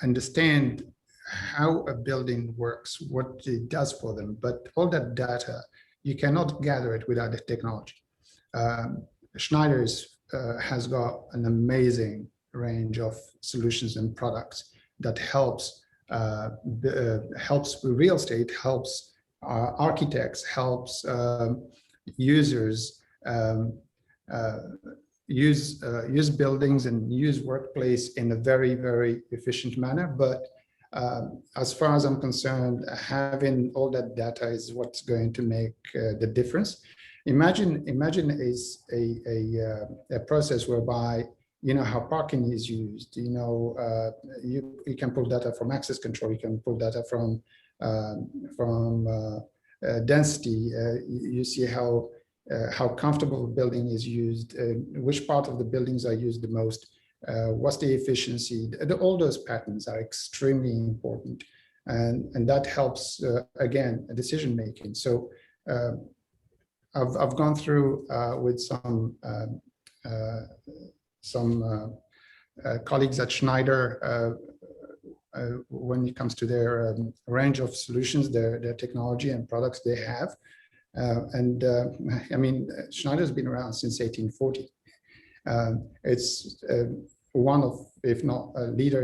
understand how a building works, what it does for them, but all that data, you cannot gather it without the technology. Schneider's has got an amazing range of solutions and products that helps real estate, helps architects, helps users use buildings and use workplace in a very, very efficient manner. But as far as I'm concerned, having all that data is what's going to make the difference. Imagine a process whereby how parking is used. You can pull data from access control. You can pull data from density. You see how comfortable a building is used, which part of the buildings are used the most, what's the efficiency. All those patterns are extremely important, and that helps again decision making. So I've gone through with some colleagues at Schneider when it comes to their range of solutions, their technology and products they have. I mean, Schneider's been around since 1840. It's one of, if not a leader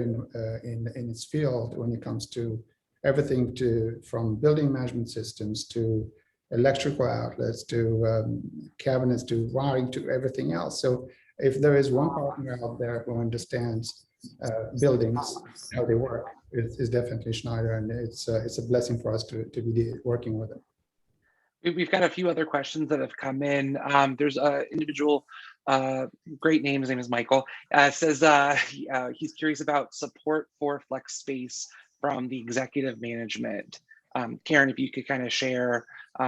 in its field when it comes to everything from building management systems to electrical outlets to cabinets to wiring to everything else. So if there is one partner out there who understands buildings, how they work, it's definitely Schneider, and it's a blessing for us to be working with them. We've got a few other questions that have come in. There's an individual, great name, his name is Michael, says he's curious about support for flex space from the executive management. Karen, if you could kind of share,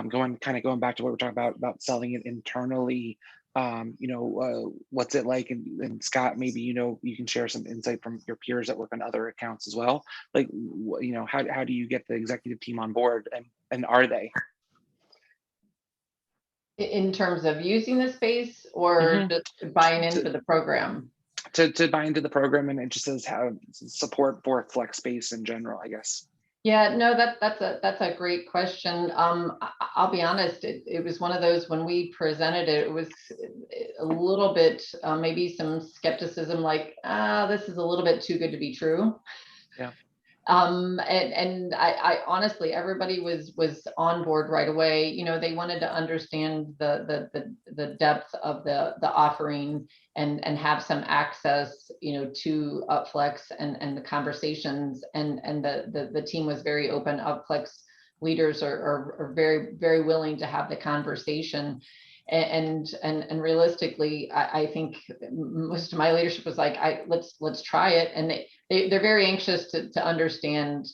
going back to what we're talking about selling it internally, what's it like? And Scott, maybe, you can share some insight from your peers that work on other accounts as well. Like, how do you get the executive team on board, and are they? In terms of using the space, or just buying into the program? To buy into the program, and it just says how support for flex space in general, I guess. Yeah, no, that's a great question. I'll be honest, it was one of those, when we presented it, it was a little bit, maybe some skepticism, like, this is a little bit too good to be true. Yeah. And I honestly, everybody was on board right away. You know, they wanted to understand the depth of the offering and have some access, you know, to Upflex and the conversations, and the team was very open. Upflex leaders are very willing to have the conversation. And realistically, I think most of my leadership was like, let's try it. And they're very anxious to understand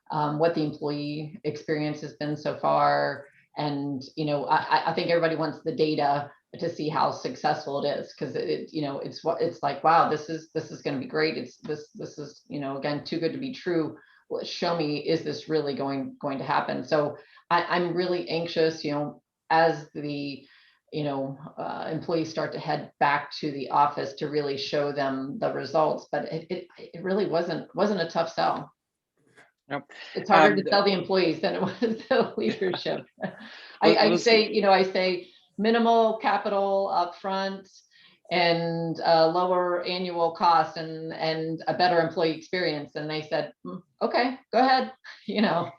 what the employee experience has been so far. And, you know, I think everybody wants the data to see how successful it is, because you know, it's like, wow, this is going to be great. This is, you know, again, too good to be true. Well, show me, is this really going to happen? So I'm really anxious, you know, as the employees start to head back to the office to really show them the results. But it really wasn't a tough sell. Nope. It's harder to tell the employees than it was the leadership. I say minimal capital up front and lower annual cost and a better employee experience. And they said, okay, go ahead, you know.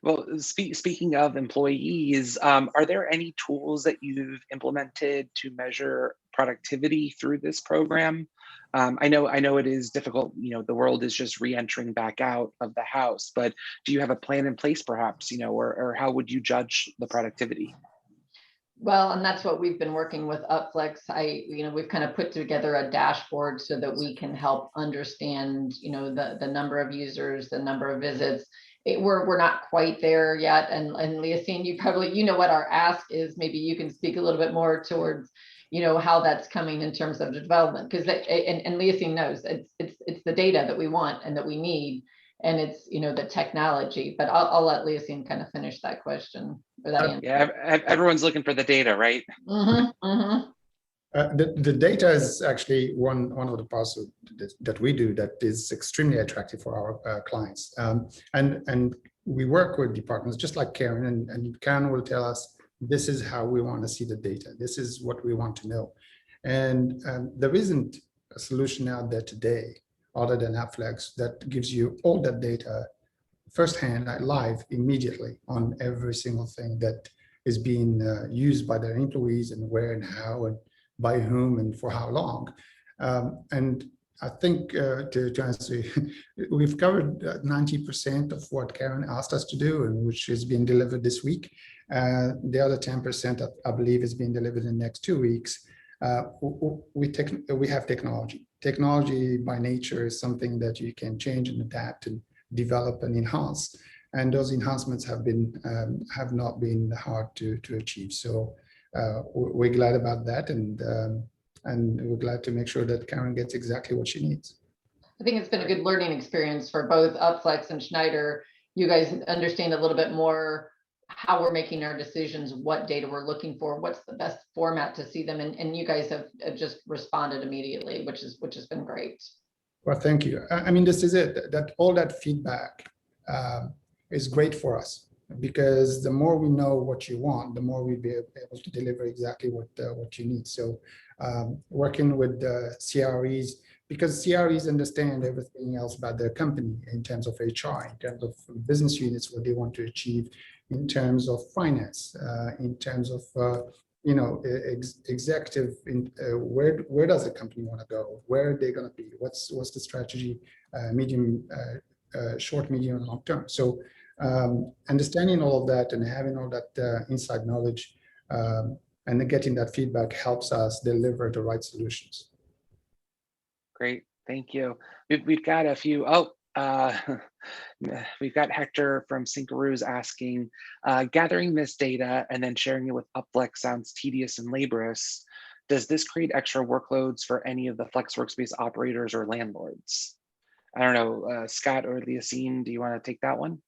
Well, speaking of employees, are there any tools that you've implemented to measure productivity through this program? I know it is difficult. You know, the world is just re-entering back out of the house, but do you have a plan in place, perhaps? You know, or how would you judge the productivity? Well, and that's what we've been working with Upflex. We've kind of put together a dashboard so that we can help understand, you know, the number of users, the number of visits. We're not quite there yet. And Leasine, you know what our ask is. Maybe you can speak a little bit more towards, you know, how that's coming in terms of the development, because and Leasine knows it's the data that we want and that we need, and it's, you know, the technology. But I'll let Leasine kind of finish that question or that answer. Yeah, everyone's looking for the data, right? The data is actually one of the parts that we do that is extremely attractive for our clients. And we work with departments just like Karen, and Karen will tell us, this is how we want to see the data. This is what we want to know. And there isn't a solution out there today other than Upflex that gives you all that data firsthand, live, immediately on every single thing that is being used by their employees, and where and how and by whom and for how long. And I think to answer, we've covered 90% of what Karen asked us to do, and which is being delivered this week. The other 10%, I believe, is being delivered in the next 2 weeks. We have technology. Technology by nature is something that you can change and adapt and develop and enhance. And those enhancements have not been hard to achieve. So we're glad about that, and we're glad to make sure that Karen gets exactly what she needs. I think it's been a good learning experience for both Upflex and Schneider. You guys understand a little bit more how we're making our decisions, what data we're looking for, what's the best format to see them, and you guys have just responded immediately, which has been great. Well, thank you. I mean, this is it. That all that feedback is great for us, because the more we know what you want, the more we'll be able to deliver exactly what you need. So working with CREs, because CREs understand everything else about their company in terms of HR, in terms of business units, what they want to achieve, in terms of finance, in terms of executive, where does the company want to go, where are they going to be, what's the strategy, short, medium, and long term. So understanding all of that and having all that inside knowledge and then getting that feedback helps us deliver the right solutions. Great, thank you. We've got a few. We've got Hector from Syncaroos asking, gathering this data and then sharing it with Upflex sounds tedious and laborious. Does this create extra workloads for any of the Flex Workspace operators or landlords? I don't know, Scott or Leasine, do you want to take that one?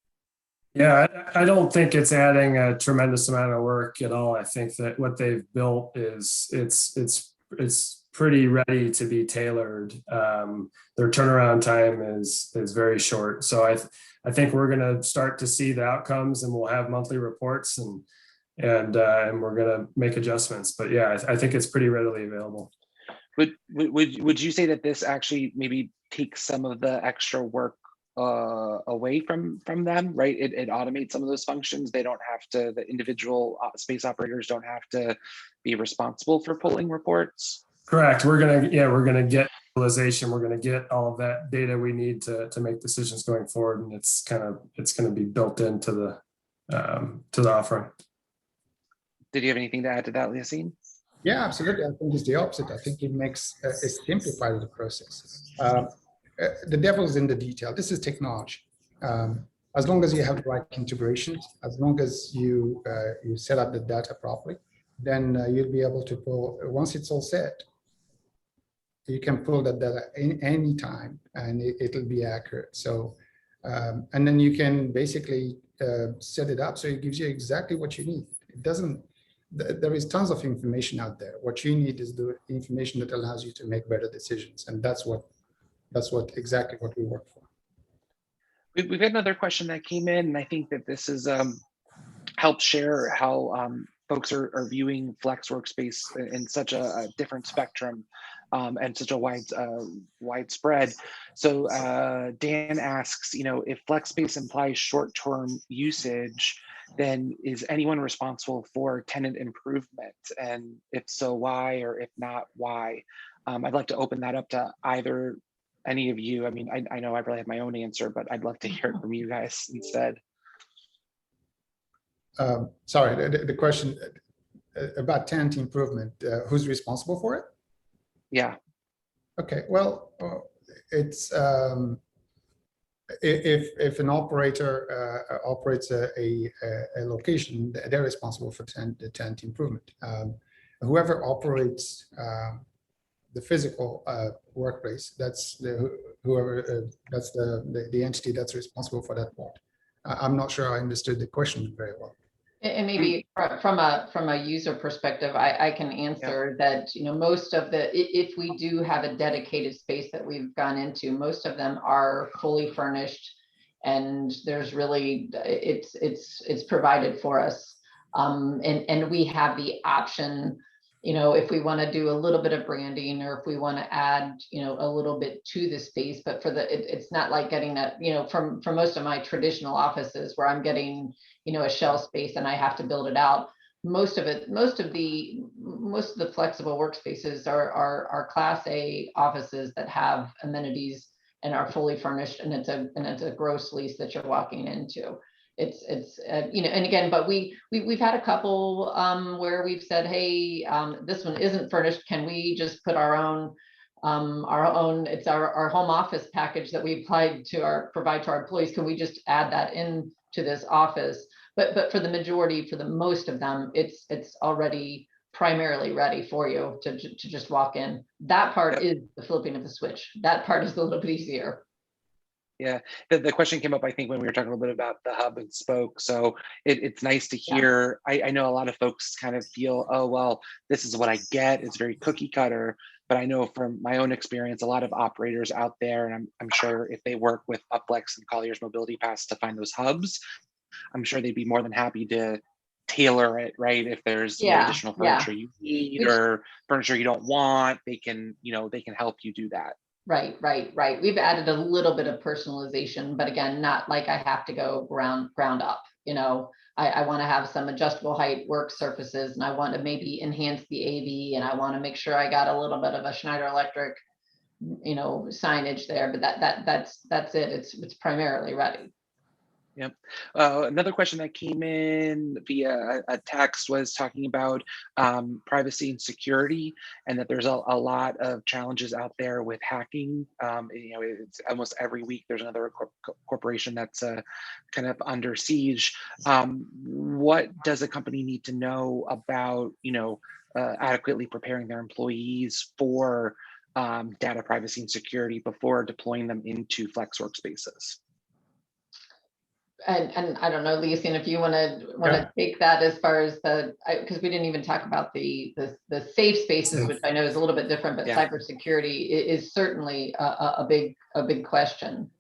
Yeah, I don't think it's adding a tremendous amount of work at all. I think that what they've built is it's pretty ready to be tailored. Their turnaround time is very short. So I think we're going to start to see the outcomes, and we'll have monthly reports, and we're going to make adjustments. But yeah, I think it's pretty readily available. Would you say that this actually maybe takes some of the extra work away from them, right? It automates some of those functions. They don't have to, the individual space operators don't have to be responsible for pulling reports. Correct. We're gonna get utilization. We're gonna get all of that data we need to make decisions going forward, and it's gonna be built into the offering. Did you have anything to add to that, Yassine? Yeah, absolutely. I think it's the opposite. I think it makes it simplifies the process. The devil's in the detail. This is technology. As long as you have the right integrations, as long as you set up the data properly, then you'll be able to pull. Once it's all set, you can pull that data any time, and it'll be accurate. So, and then you can basically set it up so it gives you exactly what you need. It doesn't. There is tons of information out there. What you need is the information that allows you to make better decisions, and that's exactly what we work for. We've had another question that came in, and I think that this is helps share how folks are viewing Flex Workspace in such a different spectrum and such a widespread. So Dan asks, if Flex Space implies short-term usage, then is anyone responsible for tenant improvement? And if so, why? Or if not, why? I'd like to open that up to either any of you. I mean, I know I probably have my own answer, but I'd love to hear it from you guys instead. Sorry, the question about tenant improvement, who's responsible for it? Yeah. Okay, well, it's if an operator operates a location, they're responsible for the tenant improvement. Whoever operates the physical workplace, that's the entity that's responsible for that part. I'm not sure I understood the question very well. And maybe from a user perspective, I can answer that, most of if we do have a dedicated space that we've gone into, most of them are fully furnished, and there's really, it's provided for us. And we have the option, if we want to do a little bit of branding, or if we want to add, a little bit to the space, but it's not like getting that, from most of my traditional offices where I'm getting, a shell space and I have to build it out. Most of the flexible workspaces are Class A offices that have amenities and are fully furnished, and it's a gross lease that you're walking into. It's and again, but we've had a couple where we've said, hey, this one isn't furnished. Can we just put our own it's our home office package that we provide to our employees? Can we just add that in to this office? But for the majority, for the most of them, it's already primarily ready for you to just walk in. That part is the flipping of the switch. That part is a little bit easier. Yeah, the question came up, I think, when we were talking a little bit about the hub and spoke. So it's nice to hear. I know a lot of folks kind of feel, oh, well, this is what I get. It's very cookie cutter. But I know from my own experience, a lot of operators out there, and I'm sure if they work with Upflex and Colliers Mobility Pass to find those hubs, I'm sure they'd be more than happy to tailor it, right? If there's additional furniture you need or furniture you don't want, they can help you do that. Right. We've added a little bit of personalization, but again, not like I have to go ground up. I want to have some adjustable height work surfaces, and I want to maybe enhance the AV, and I want to make sure I got a little bit of a Schneider Electric, signage there. But that's it. It's primarily ready. Yep. Another question that came in via a text was talking about privacy and security, and that there's a lot of challenges out there with hacking. It's almost every week there's another corporation that's kind of under siege. What does a company need to know about, adequately preparing their employees for data privacy and security before deploying them into Flex Workspaces? And I don't know, Yassine, if you want to take that as far as because we didn't even talk about the safe spaces, which I know is a little bit different, but cybersecurity is certainly a big question.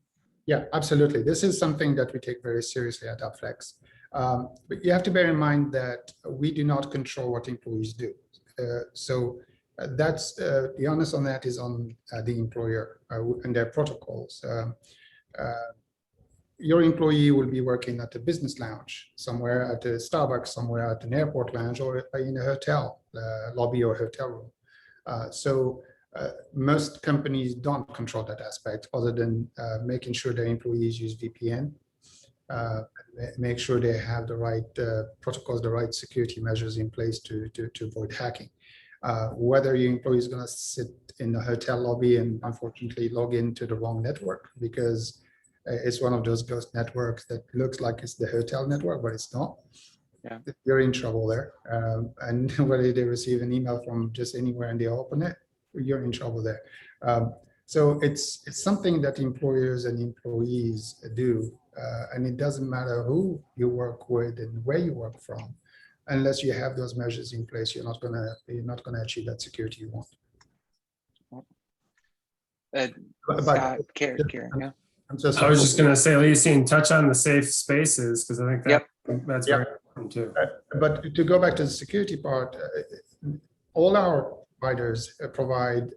Yeah, absolutely. This is something that we take very seriously at Upflex. But you have to bear in mind that we do not control what employees do. So that's the onus on that is on the employer and their protocols. your employee will be working at a business lounge, somewhere at a Starbucks, somewhere at an airport lounge, or in a hotel lobby or hotel room. Most companies don't control that aspect other than making sure their employees use VPN, make sure they have the right protocols, the right security measures in place to avoid hacking. Whether your employee is going to sit in the hotel lobby and unfortunately log into the wrong network because it's one of those ghost networks that looks like it's the hotel network, but it's not. Yeah. You're in trouble there. And whether they receive an email from just anywhere and they open it, you're in trouble there. So it's something that employers and employees do, and it doesn't matter who you work with and where you work from. Unless you have those measures in place, you're not gonna achieve that security you want. Scott, Karen, yeah. I'm so I sorry. was just going to say, Leasine, touch on the safe spaces, because I think that, that's Yep. very important too. But to go back to the security part, all our providers provide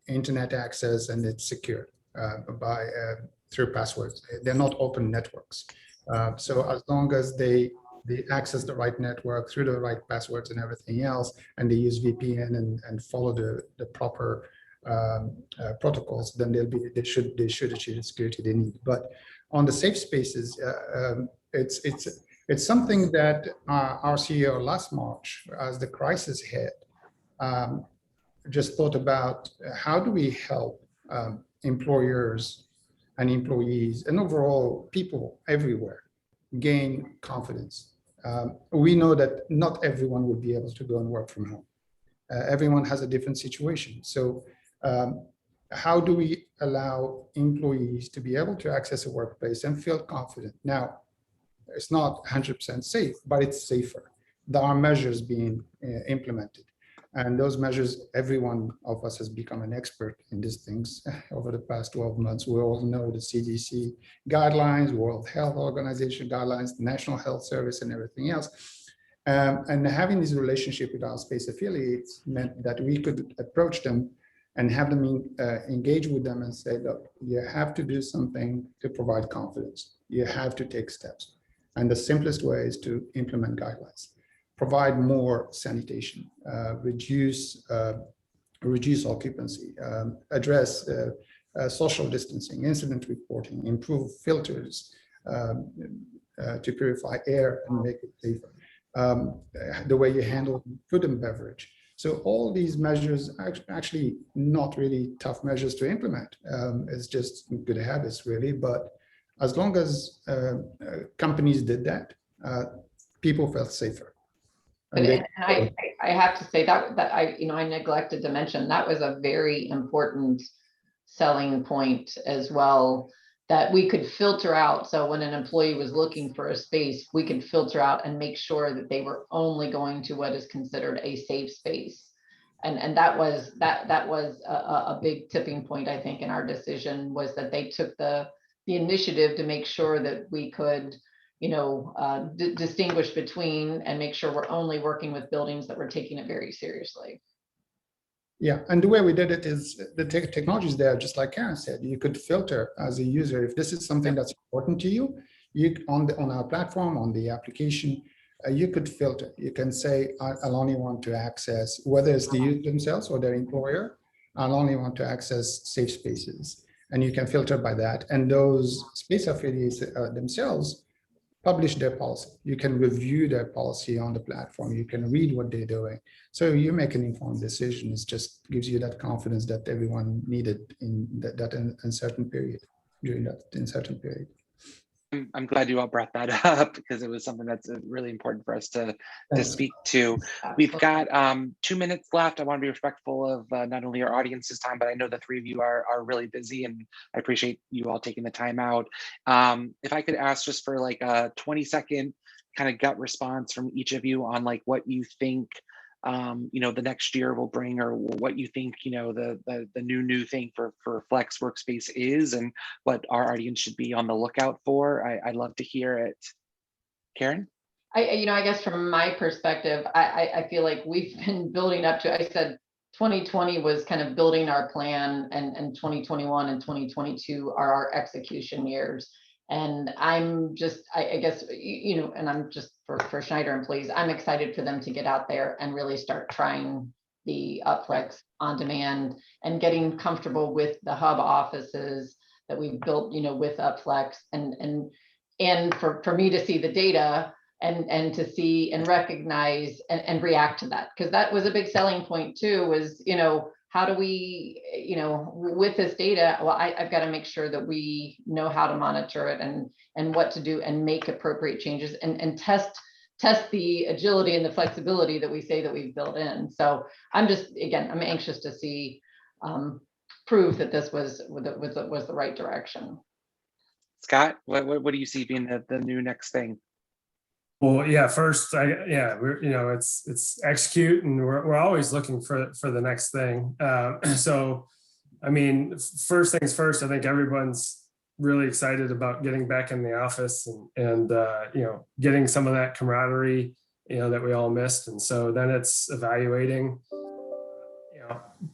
internet access, and it's secure through passwords. They're not open networks. So as long as they access the right network through the right passwords and everything else, and they use VPN and follow the proper protocols, then they should achieve the security they need. But on the safe spaces, it's something that our CEO last March, as the crisis hit, just thought about how do we help employers and employees and overall people everywhere gain confidence. We know that not everyone will be able to go and work from home. Everyone has a different situation. So how do we allow employees to be able to access a workplace and feel confident? Now, it's not 100% safe, but it's safer. There are measures being implemented. And those measures, every one of us has become an expert in these things over the past 12 months. We all know the CDC guidelines, World Health Organization guidelines, National Health Service, and everything else. And having this relationship with our space affiliates meant that we could approach them and have them engage with them and say, look, you have to do something to provide confidence. You have to take steps. And the simplest way is to implement guidelines. Provide more sanitation, reduce occupancy, address social distancing, incident reporting, improve filters to purify air and make it safer. The way you handle food and beverage. So all these measures are actually not really tough measures to implement. It's just good habits, really. But as long as companies did that, people felt safer. And I have to say that I neglected to mention that was a very important selling point as well, that we could filter out. So when an employee was looking for a space, we could filter out and make sure that they were only going to what is considered a safe space. And that was a big tipping point, I think, in our decision, was that they took the initiative to make sure that we could distinguish between and make sure we're only working with buildings that were taking it very seriously. Yeah, and the way we did it is the technology is there, just like Karen said. You could filter as a user if this is something that's important to you. On our platform, on the application, you could filter. You can say, I'll only want to access, whether it's the user themselves or their employer, I'll only want to access safe spaces, and you can filter by that. And those space affiliates themselves publish their policy. You can review their policy on the platform. You can read what they're doing. So you make an informed decision. It just gives you that confidence that everyone needed in that uncertain period, during that uncertain period. I'm glad you all brought that up, because it was something that's really important for us to speak to. We've got 2 minutes left. I want to be respectful of not only our audience's time, but I know the three of you are really busy, and I appreciate you all taking the time out. If I could ask just for like a 20-second kind of gut response from each of you on like what you think the next year will bring, or what you think the new thing for Flex Workspace is, and what our audience should be on the lookout for. I'd love to hear it. Karen? I guess from my perspective, I feel like we've been building up to, I said 2020 was kind of building our plan, and 2021 and 2022 are our execution years. And I'm just, I guess, and I'm just for Schneider employees, I'm excited for them to get out there and really start trying the Upflex on demand and getting comfortable with the hub offices that we've built, with Upflex, and for me to see the data and to see and recognize and react to that, because that was a big selling point too, was, how do we, with this data, well, I've got to make sure that we know how to monitor it and what to do and make appropriate changes and test the agility and the flexibility that we say that we've built in. So I'm anxious to see proof that this was the right direction. Scott, what do you see being the new next thing? Well, yeah, first, we're, it's execute, and we're always looking for the next thing. So, I mean, first things first, I think everyone's really excited about getting back in the office and getting some of that camaraderie, that we all missed. And so then it's evaluating,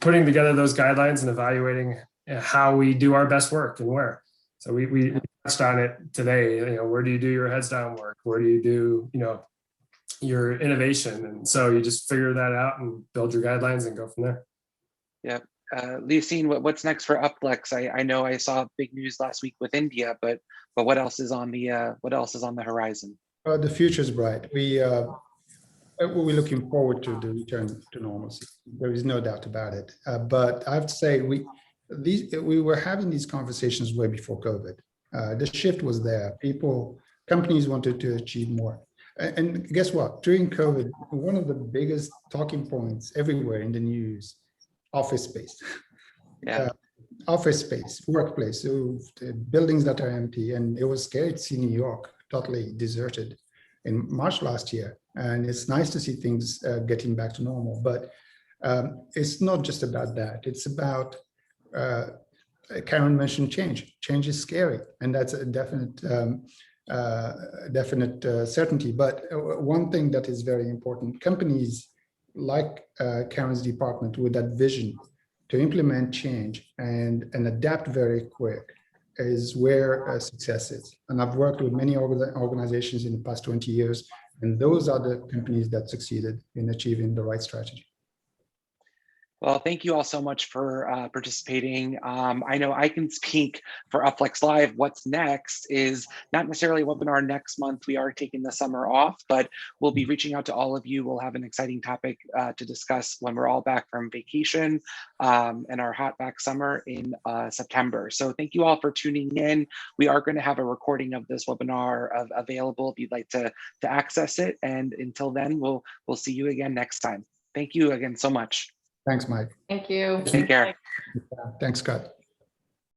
putting together those guidelines and evaluating how we do our best work and where. So we touched on it today. Where do you do your heads down work? Where do you do, your innovation? And so you just figure that out and build your guidelines and go from there. Yeah. Leasine, what's next for Upflex? I know I saw big news last week with India, but what else is on the horizon? The future is bright. We're looking forward to the return to normalcy. There is no doubt about it. But I have to say, we were having these conversations way before COVID. The shift was there. Companies wanted to achieve more. And guess what? During COVID, one of the biggest talking points everywhere in the news, office space. Yeah. Office space, workplace, so buildings that are empty. And it was scary to see New York totally deserted in March last year. And it's nice to see things getting back to normal. But it's not just about that. It's about Karen mentioned change. Change is scary, and that's a definite certainty. But one thing that is very important: companies like Karen's department, with that vision to implement change and adapt very quick, is where success is. And I've worked with many organizations in the past 20 years, and those are the companies that succeeded in achieving the right strategy. Well, thank you all so much for participating. I know I can speak for Upflex Live. What's next is not necessarily a webinar next month. We are taking the summer off, but we'll be reaching out to all of you. We'll have an exciting topic to discuss when we're all back from vacation and our hot back summer in September. So thank you all for tuning in. We are going to have a recording of this webinar available if you'd like to access it. And until then, we'll see you again next time. Thank you again so much. Thanks, Mike. Thank you. Take care. Thanks, Scott.